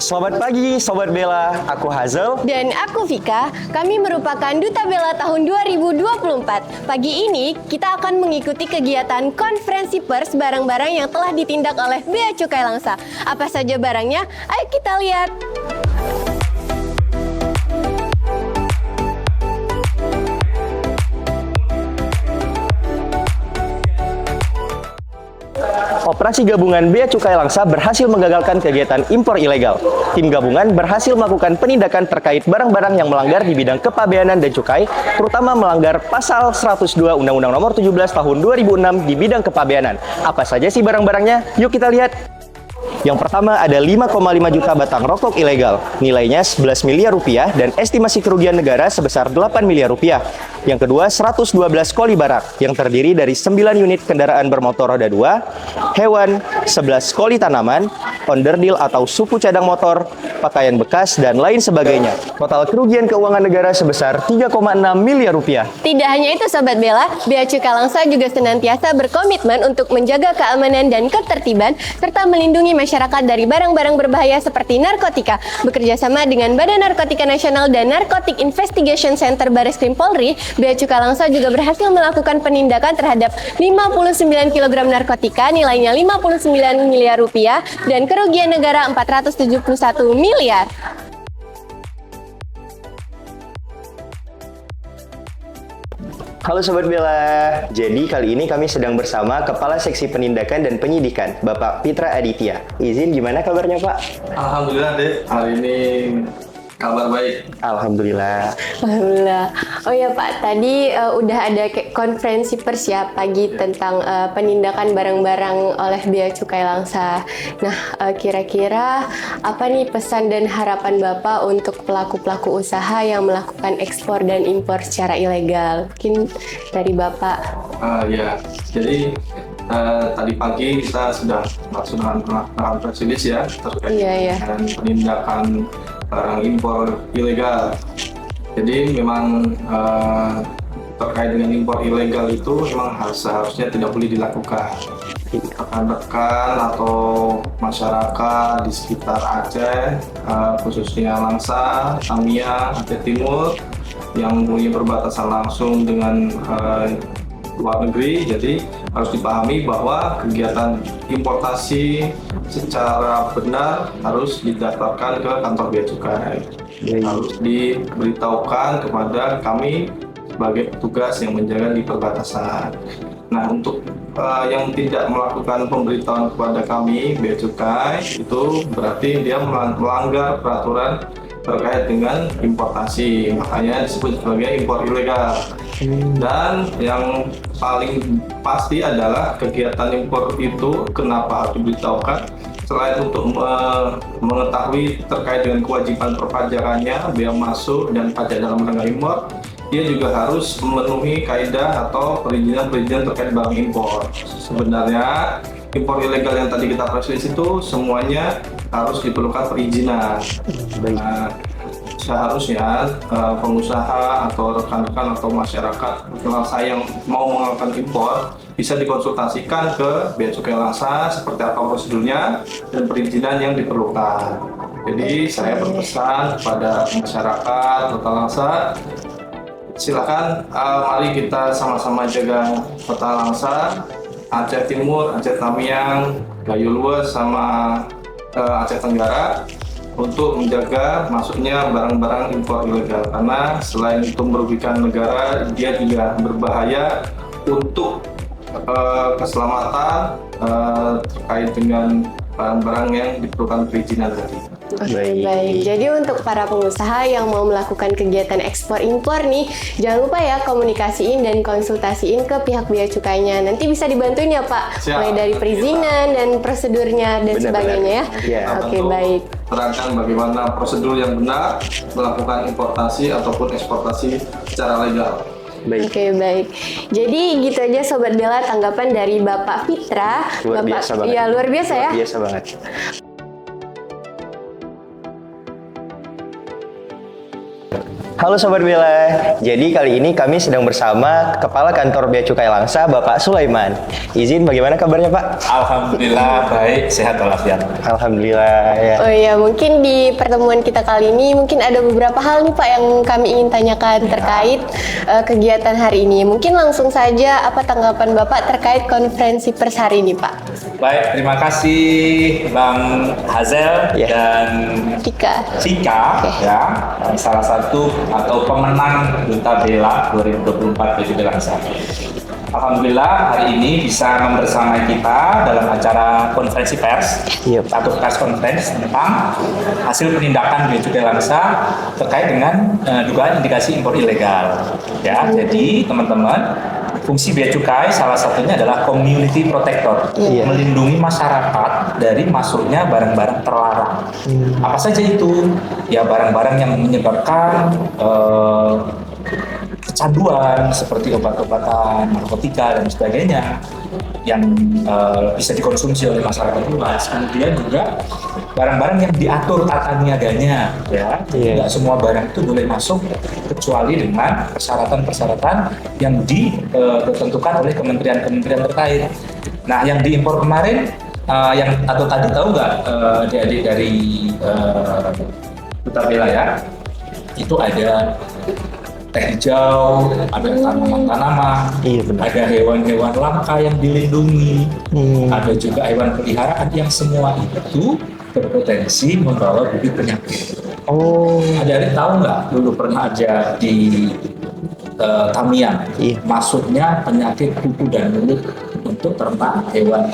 Selamat pagi Sobat Bella, aku Hazel. Dan aku Vika, kami merupakan Duta Bella tahun 2024. Pagi ini kita akan mengikuti kegiatan konferensi pers barang-barang yang telah ditindak oleh Bea Cukai Langsa. Apa saja barangnya? Ayo kita lihat. Operasi gabungan Bea Cukai Langsa berhasil menggagalkan kegiatan impor ilegal. Tim gabungan berhasil melakukan penindakan terkait barang-barang yang melanggar di bidang kepabeanan dan cukai, terutama melanggar pasal 102 Undang-Undang Nomor 17 Tahun 2006 di bidang kepabeanan. Apa saja sih barang-barangnya? Yuk kita lihat. Yang pertama ada 5,5 juta batang rokok ilegal, nilainya 11 miliar rupiah dan estimasi kerugian negara sebesar 8 miliar rupiah. Yang kedua 112 koli barak yang terdiri dari 9 unit kendaraan bermotor roda 2, hewan, 11 koli tanaman, onderdil atau suku cadang motor, pakaian bekas, dan lain sebagainya. Total kerugian keuangan negara sebesar 3,6 miliar rupiah. Tidak hanya itu Sobat Bella, Bea Cukai Langsa juga senantiasa berkomitmen untuk menjaga keamanan dan ketertiban serta melindungi masyarakat dari barang-barang berbahaya seperti narkotika. Bekerja sama dengan Badan Narkotika Nasional dan Narcotic Investigation Center Bareskrim Polri, Bea Cukai Langsa juga berhasil melakukan penindakan terhadap 59 kg narkotika nilainya 59 miliar rupiah dan kerugian negara 471 miliar. Halo Sobat Bella, jadi kali ini kami sedang bersama Kepala Seksi Penindakan dan Penyidikan, Bapak Pitra Aditya. Izin, gimana kabarnya Pak? Alhamdulillah Dek, hari ini kabar baik. Alhamdulillah. Alhamdulillah. Oh ya Pak, tadi udah ada konferensi pers ya pagi tentang penindakan barang-barang oleh Bea Cukai Langsa. Nah, kira-kira apa nih pesan dan harapan Bapak untuk pelaku-pelaku usaha yang melakukan ekspor dan impor secara ilegal? Mungkin dari Bapak. Ya, jadi tadi pagi kita sudah melaksanakan press release ya terkait dengan penindakan barang impor ilegal. Jadi memang terkait dengan impor ilegal itu memang seharusnya tidak boleh dilakukan. Rekan-rekan atau masyarakat di sekitar Aceh, khususnya Langsa, Tamiang, Aceh Timur yang mempunyai perbatasan langsung dengan luar negeri, jadi harus dipahami bahwa kegiatan importasi secara benar harus didaftarkan ke kantor Bea Cukai. Harus diberitahukan kepada kami sebagai petugas yang menjaga di perbatasan. Nah, untuk yang tidak melakukan pemberitahuan kepada kami Bea Cukai itu berarti dia melanggar peraturan terkait dengan importasi, makanya disebut sebagai impor ilegal. Dan yang paling pasti adalah kegiatan impor itu kenapa harus diberitahukan, selain untuk mengetahui terkait dengan kewajiban perpajakannya, bea masuk dan pajak dalam rangka impor, dia juga harus memenuhi kaidah atau perizinan terkait barang impor. Sebenarnya impor ilegal yang tadi kita press release itu semuanya harus diperlukan perizinan. Nah, seharusnya pengusaha atau rekan-rekan atau masyarakat saya yang mau melakukan impor bisa dikonsultasikan ke Bea Cukai Langsa seperti apa prosedurnya dan perizinan yang diperlukan. Jadi saya berpesan kepada masyarakat Kota Langsa, silakan mari kita sama-sama jaga Kota Langsa, Aceh Timur, Aceh Tamiang, Gayo Luas sama Aceh Tenggara untuk menjaga masuknya barang-barang impor ilegal, karena selain itu merugikan negara, dia juga berbahaya untuk keselamatan terkait dengan barang-barang yang diperlukan perizinan tadi. Oke, baik. Jadi untuk para pengusaha yang mau melakukan kegiatan ekspor impor nih, jangan lupa ya komunikasiin dan konsultasiin ke pihak Bea Cukainya. Nanti bisa dibantuin ya Pak, mulai dari perizinan dan prosedurnya dan sebagainya ya. Oke, baik. Terangkan bagaimana prosedur yang benar melakukan importasi ataupun eksportasi secara legal. Oke, baik. Jadi gitu aja Sobat Bella tanggapan dari Bapak Pitra. Luar biasa banget. Iya, luar biasa ya. Luar biasa banget. Halo Sobat Bella. Jadi kali ini kami sedang bersama Kepala Kantor Bea Cukai Langsa, Bapak Sulaiman. Izin, bagaimana kabarnya Pak? Alhamdulillah baik, sehat walafiat. Alhamdulillah ya. Oh iya, mungkin di pertemuan kita kali ini mungkin ada beberapa hal nih Pak yang kami ingin tanyakan terkait kegiatan hari ini. Mungkin langsung saja apa tanggapan Bapak terkait konferensi pers hari ini Pak? Baik, terima kasih Bang Hazel Ya. dan Cika. ya, salah satu atau pemenang Duta Bella 2024 Bea Cukai Langsa. Alhamdulillah hari ini bisa membersamai kita dalam acara konferensi pers Iya. atau press conference tentang hasil penindakan Bea Cukai Langsa terkait dengan dugaan indikasi impor ilegal. Ya, jadi teman-teman, fungsi Bea Cukai salah satunya adalah community protector, Iya. melindungi masyarakat dari masuknya barang-barang terlarang. Apa saja itu? Ya barang-barang yang menyebabkan kecanduan seperti obat-obatan, narkotika dan sebagainya yang bisa dikonsumsi oleh masyarakat luas. Kemudian juga barang-barang yang diatur tata niaganya, ya. Iya. Tidak semua barang itu boleh masuk kecuali dengan persyaratan-persyaratan yang ditentukan oleh kementerian-kementerian terkait. Nah, yang diimpor kemarin, atau tadi tahu nggak adik-adik dari Duta Bella ya, itu ada teh hijau, ada tanaman-tanaman, Iya, benar. ada hewan-hewan langka yang dilindungi, ada juga hewan peliharaan yang semua itu berpotensi membawa bibit penyakit. Oh, Adik-adik tahu nggak dulu pernah aja di Tamiang, Iya. masuknya penyakit kuku dan mulut untuk ternak hewan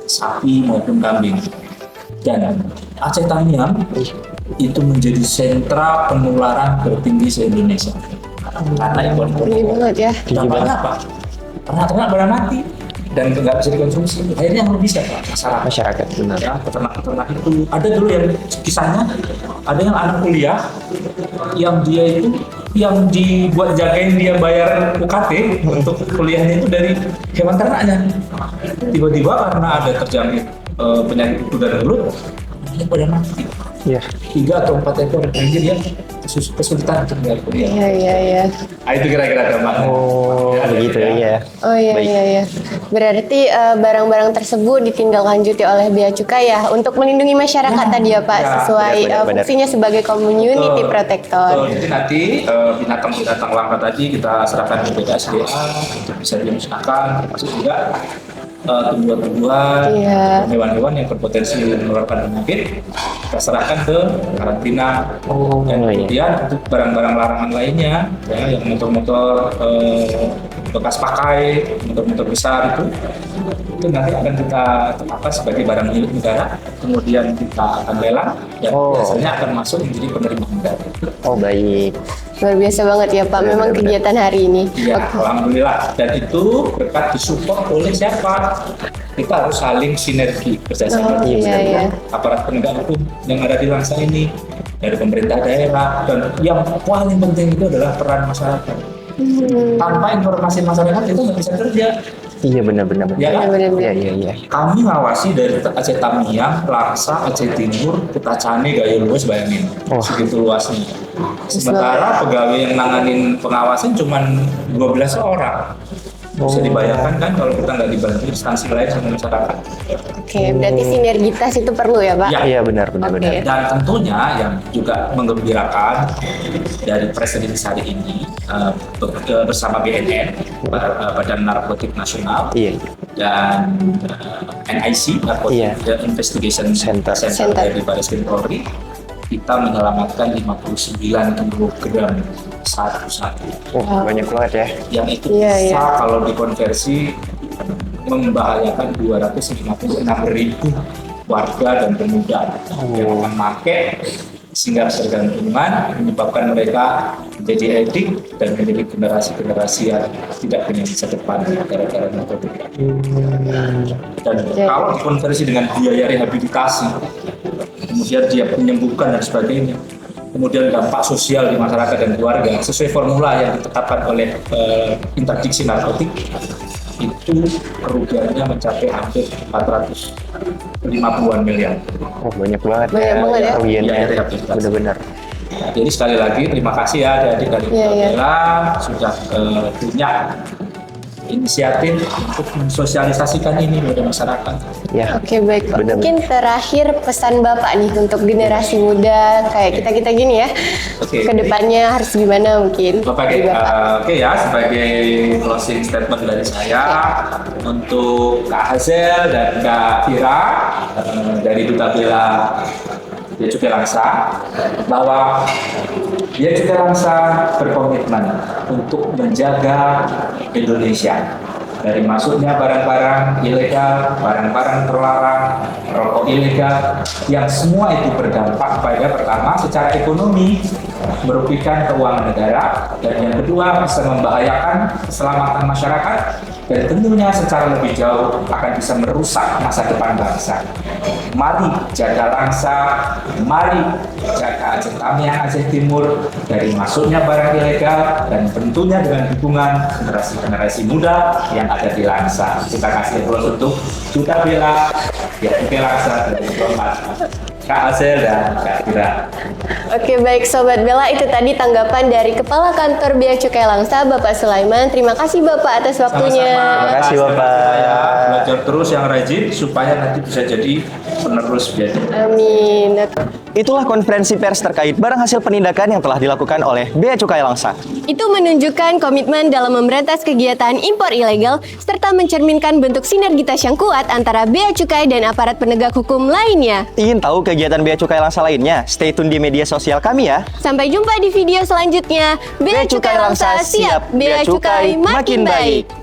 sapi maupun kambing. Dan Aceh Tamiang itu menjadi sentra penularan tertinggi se-Indonesia karena impor. Tinggi banget ya. Dampaknya apa? Ternak-ternak pada mati dan nggak bisa dikonsumsi. Akhirnya yang lebih siapa? masyarakat benar. Ya, peternak-peternak itu ada dulu yang kisahnya, ada yang anak kuliah yang dia itu yang dibuat jagain dia bayar UKT untuk kuliahnya itu dari hewan ternaknya. Tiba-tiba karena ada terjangkit penyakit kuku dan mulut, dia pada mati. Iya. 3 atau 4 ekor, jadi dia kesulitan untuk bayar kuliah. Iya. Nah, itu kira-kira dampaknya. Oh, begitu ya. Oh iya, Baik. iya. Berarti barang-barang tersebut ditindaklanjuti oleh Bea Cukai ya untuk melindungi masyarakat tadi ya Pak, Ya, sesuai benar. fungsinya sebagai community Betul. protector. Betul. Jadi nanti binatang-binatang langka tadi kita serahkan ke BKSDA untuk bisa dimusnahkan, termasuk juga tumbuhan-tumbuhan, Iya. hewan-hewan yang berpotensi menularkan penyakit kita serahkan ke karantina. Oh, Dan iya. kemudian untuk barang-barang larangan lainnya, ya, yang motor-motor bekas pakai, motor-motor besar itu nanti akan kita tetapkan sebagai barang milik negara, kemudian kita akan lelang dan Oh. biasanya akan masuk menjadi penerima negara. Oh, baik. Luar biasa banget ya Pak, memang Benar-benar. kegiatan hari ini. Iya, alhamdulillah. Dan itu berkat disupport oleh siapa? Kita harus saling sinergi bersama Oh, iya. aparat penegak hukum yang ada di Langsa ini, dari pemerintah daerah, dan yang paling penting itu adalah peran masyarakat. Tanpa informasi masyarakat itu nggak bisa kerja. Iya, benar-benar. Ya kan? Benar-benar. Iya. Kami ngawasi dari Aceh Tamiang, Langsa, Aceh Timur, Kutacane, Gayo Luas, bayangin Oh. segitu luasnya. Sementara pegawai yang nanganin pengawasan cuma 12 orang. Bisa dibayangkan kan kalau kita nggak dibantu instansi lain sama masyarakat. Oke, berarti sinergitas itu perlu ya Pak? Ya. Iya, benar-benar. Oke. Dan tentunya yang juga menggembirakan dari presiden hari ini bersama BNN, Badan Narkotik Nasional, Iya. dan NIC, Narcotic Iya. Investigation Center. dari Baris Krim Polri, kita menyelamatkan 59 kilogram satu-satu. Oh, banyak banget ya. Yang itu Iya, bisa iya. kalau dikonversi membahayakan 256.000 warga dan pemuda yang akan pakai, sehingga ketergantungan menyebabkan mereka menjadi edik dan menjadi generasi-generasi yang tidak punya masa depan gara-gara narkotika. Dan kalau dikonversi dengan biaya rehabilitasi, kemudian dia penyembuhan dan sebagainya, kemudian dampak sosial di masyarakat dan keluarga sesuai formula yang ditetapkan oleh interdiksi narkotik, itu kerugiannya mencapai hampir 450-an miliar. Oh, banyak banget Banyak banget ya. kerugiannya. Iya, rehabilitasi. Benar-benar. Jadi Jadi sekali lagi terima kasih ya adik-adik dari Bela sudah punya inisiatif untuk mensosialisasikan ini kepada masyarakat. Ya. Oke, baik Pak. Benar. Mungkin terakhir pesan Bapak nih untuk generasi muda kayak kita-kita gini ya. Oke. Kedepannya harus gimana mungkin? Oke, dari Bapak? oke ya, sebagai closing statement dari saya untuk Kak Hazel dan Kak Vira dari Duta Bela Bea Cukai Langsa, bahwa Bea Cukai Langsa berkomitmen untuk menjaga Indonesia dari masuknya barang-barang ilegal, barang-barang terlarang, rokok ilegal, yang semua itu berdampak pada pertama secara ekonomi merugikan keuangan negara, dan yang kedua bisa membahayakan keselamatan masyarakat, dan tentunya secara lebih jauh akan bisa merusak masa depan bangsa. Mari jaga Langsa, mari jaga Aceh Tamiang, Aceh Timur dari masuknya barang ilegal, dan tentunya dengan dukungan generasi-generasi muda yang ada di Langsa. Kita kasih aplaus untuk Duta Bela Bea Cukai Langsa dan dihormat Kak Hazel dan Kak Vira. Oke, baik Sobat Bela, itu tadi tanggapan dari Kepala Kantor Bea Cukai Langsa, Bapak Sulaiman. Terima kasih Bapak atas waktunya. Terima kasih, Bapak. Ya, belajar terus yang rajin supaya nanti bisa jadi penerus Bea Cukai. Amin. Itulah konferensi pers terkait barang hasil penindakan yang telah dilakukan oleh Bea Cukai Langsa. Itu menunjukkan komitmen dalam memberantas kegiatan impor ilegal serta mencerminkan bentuk sinergitas yang kuat antara Bea Cukai dan aparat penegak hukum lainnya. Ingin tahu kegiatan Bea Cukai Langsa lainnya? Stay tune di media sosial kami ya. Sampai jumpa di video selanjutnya. Bea Cukai Langsa siap, Bea Cukai makin baik.